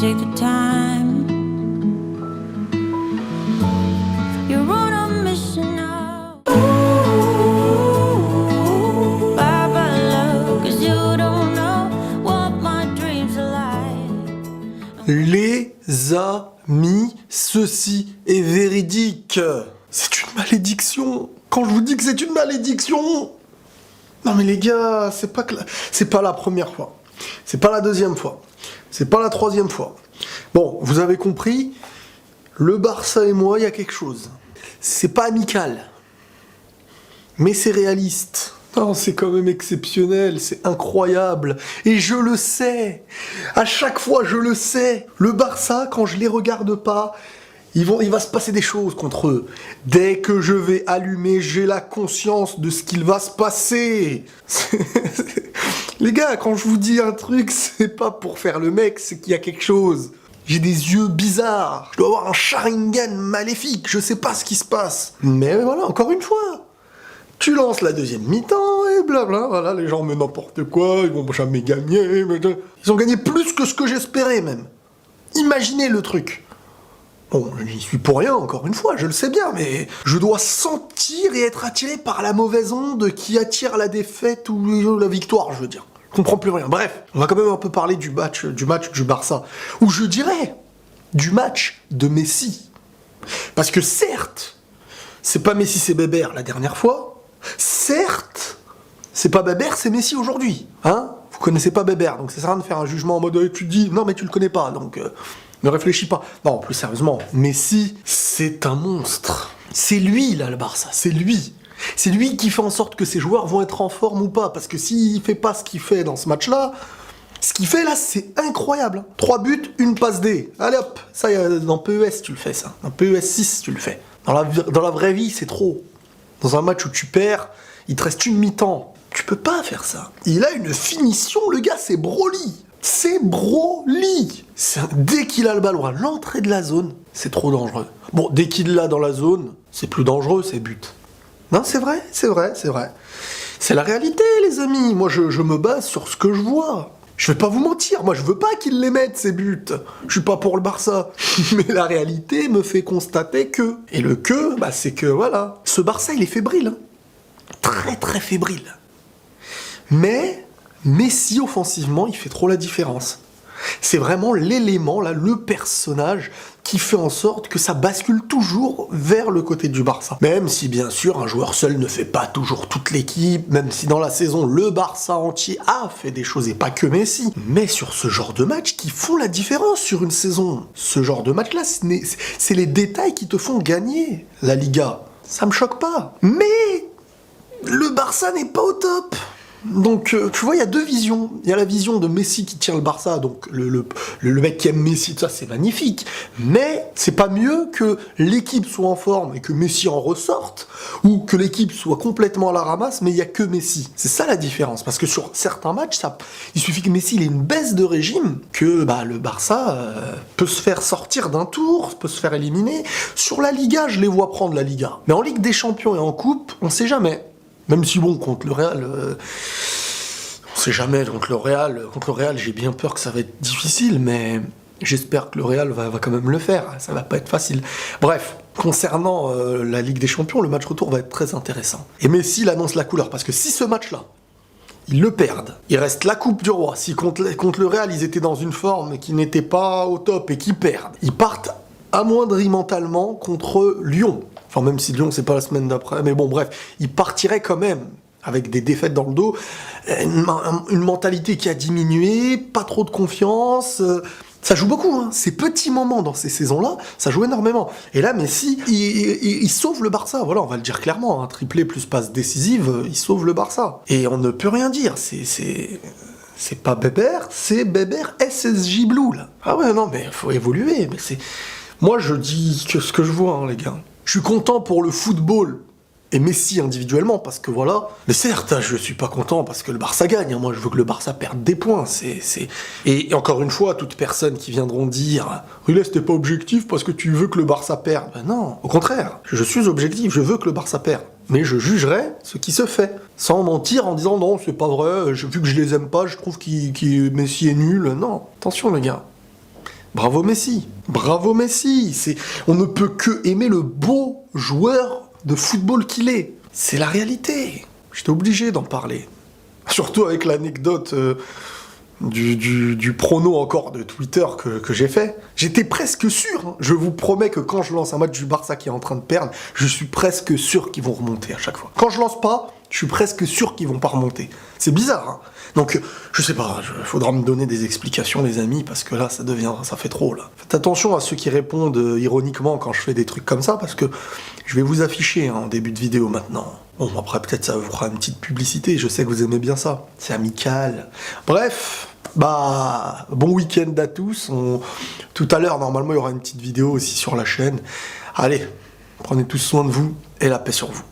take the time. You're on a mission now. Ooh, bye bye love, 'cause you don't know what my dreams are like. Les amis, ceci est véridique. C'est une malédiction. Quand je vous dis que c'est une malédiction... Non mais les gars, c'est pas la première fois. C'est pas la deuxième fois. C'est pas la troisième fois. Bon, vous avez compris, le Barça et moi, il y a quelque chose. C'est pas amical. Mais c'est réaliste. Non, c'est quand même exceptionnel, c'est incroyable. Et je le sais. À chaque fois, je le sais. Le Barça, quand je les regarde pas, il va se passer des choses contre eux. Dès que je vais allumer, j'ai la conscience de ce qu'il va se passer. Les gars, quand je vous dis un truc, c'est pas pour faire le mec, c'est qu'il y a quelque chose. J'ai des yeux bizarres. Je dois avoir un Sharingan maléfique. Je sais pas ce qui se passe. Mais voilà, encore une fois. Tu lances la deuxième mi-temps et blabla. Voilà, les gens, mais n'importe quoi, ils vont jamais gagner. Ils ont gagné plus que ce que j'espérais même. Imaginez le truc. Bon, j'y suis pour rien, encore une fois, je le sais bien, mais je dois sentir et être attiré par la mauvaise onde qui attire la défaite ou la victoire, je veux dire. Je comprends plus rien. Bref, on va quand même un peu parler du match du Barça. Ou je dirais, du match de Messi. Parce que certes, c'est pas Messi, c'est Bébert la dernière fois. Certes, c'est pas Bébert, c'est Messi aujourd'hui. Hein ? Vous connaissez pas Bébert, donc ça sert à rien de faire un jugement en mode tu te dis, non mais tu le connais pas, donc... Ne réfléchis pas. Non, plus sérieusement, Messi, c'est un monstre. C'est lui, là, le Barça. C'est lui. C'est lui qui fait en sorte que ses joueurs vont être en forme ou pas. Parce que s'il fait pas ce qu'il fait dans ce match-là, ce qu'il fait là, c'est incroyable. 3 buts, 1 passe D. Allez hop, ça, dans PES, tu le fais, ça. Dans PES 6, tu le fais. Dans la vraie vie, c'est trop. Dans un match où tu perds, il te reste une mi-temps. Tu peux pas faire ça. Il a une finition, le gars, c'est Broly. C'est Broly. Dès qu'il a le ballon à l'entrée de la zone, c'est trop dangereux. Bon, dès qu'il l'a dans la zone, c'est plus dangereux, c'est but. Non, c'est vrai. C'est la réalité, les amis. Moi, je me base sur ce que je vois. Je vais pas vous mentir, moi, je veux pas qu'il les mette, ces buts. Je suis pas pour le Barça. Mais la réalité me fait constater que... Et le que, bah, c'est que, voilà. Ce Barça, il est fébrile. Hein. Très, très fébrile. Mais... Messi, offensivement, il fait trop la différence. C'est vraiment l'élément, là, le personnage qui fait en sorte que ça bascule toujours vers le côté du Barça. Même si, bien sûr, un joueur seul ne fait pas toujours toute l'équipe, même si dans la saison, le Barça entier a fait des choses et pas que Messi. Mais sur ce genre de match qui font la différence sur une saison. Ce genre de match-là, c'est les détails qui te font gagner la Liga. Ça me choque pas. Mais le Barça n'est pas au top. Donc, tu vois, il y a deux visions. Il y a la vision de Messi qui tient le Barça, donc le mec qui aime Messi, tout ça, c'est magnifique. Mais c'est pas mieux que l'équipe soit en forme et que Messi en ressorte, ou que l'équipe soit complètement à la ramasse, mais il y a que Messi. C'est ça la différence, parce que sur certains matchs, il suffit que Messi ait une baisse de régime, que le Barça peut se faire sortir d'un tour, peut se faire éliminer. Sur la Liga, je les vois prendre la Liga. Mais en Ligue des Champions et en Coupe, on sait jamais. Même si bon, contre le Real, on sait jamais, contre le Real, j'ai bien peur que ça va être difficile, mais j'espère que le Real va quand même le faire, ça va pas être facile. Bref, concernant la Ligue des Champions, le match retour va être très intéressant. Et Messi, il annonce la couleur, parce que si ce match-là, ils le perdent, il reste la Coupe du Roi, si contre le Real, ils étaient dans une forme qui n'était pas au top et qu'ils perdent, ils partent amoindris mentalement contre Lyon. Enfin, même si Lyon, c'est pas la semaine d'après. Mais bon, bref, il partirait quand même avec des défaites dans le dos. Une mentalité qui a diminué, pas trop de confiance. Ça joue beaucoup, hein. Ces petits moments dans ces saisons-là, ça joue énormément. Et là, Messi, il sauve le Barça. Voilà, on va le dire clairement. Un triplé plus passe décisive, il sauve le Barça. Et on ne peut rien dire. C'est pas Bébert, c'est Bébert SSJ Blue, là. Ah ouais, non, mais il faut évoluer. Mais c'est... Moi, je dis que ce que je vois, hein, les gars. Je suis content pour le football et Messi individuellement, parce que voilà. Mais certes, je suis pas content parce que le Barça gagne. Hein. Moi, je veux que le Barça perde des points. Et encore une fois, toutes personnes qui viendront dire « Riles, t'es pas objectif parce que tu veux que le Barça perde. » Ben non, au contraire. Je suis objectif, je veux que le Barça perde. Mais je jugerai ce qui se fait. Sans mentir en disant « Non, c'est pas vrai, vu que je les aime pas, je trouve que Messi est nul. » Non, attention les gars. Bravo Messi. Bravo Messi. On ne peut que aimer le beau joueur de football qu'il est. C'est la réalité. J'étais obligé d'en parler. Surtout avec l'anecdote du prono encore de Twitter que j'ai fait. J'étais presque sûr, hein. Je vous promets que quand je lance un match du Barça qui est en train de perdre, je suis presque sûr qu'ils vont remonter à chaque fois. Quand je lance pas, je suis presque sûr qu'ils vont pas remonter. C'est bizarre, hein. Donc, je sais pas, faudra me donner des explications, les amis, parce que là, ça fait trop, là. Faites attention à ceux qui répondent ironiquement quand je fais des trucs comme ça, parce que je vais vous afficher en début de vidéo maintenant. Bon, après, peut-être ça vous fera une petite publicité, je sais que vous aimez bien ça. C'est amical. Bref, bon week-end à tous. Tout à l'heure, normalement, il y aura une petite vidéo aussi sur la chaîne. Allez, prenez tous soin de vous, et la paix sur vous.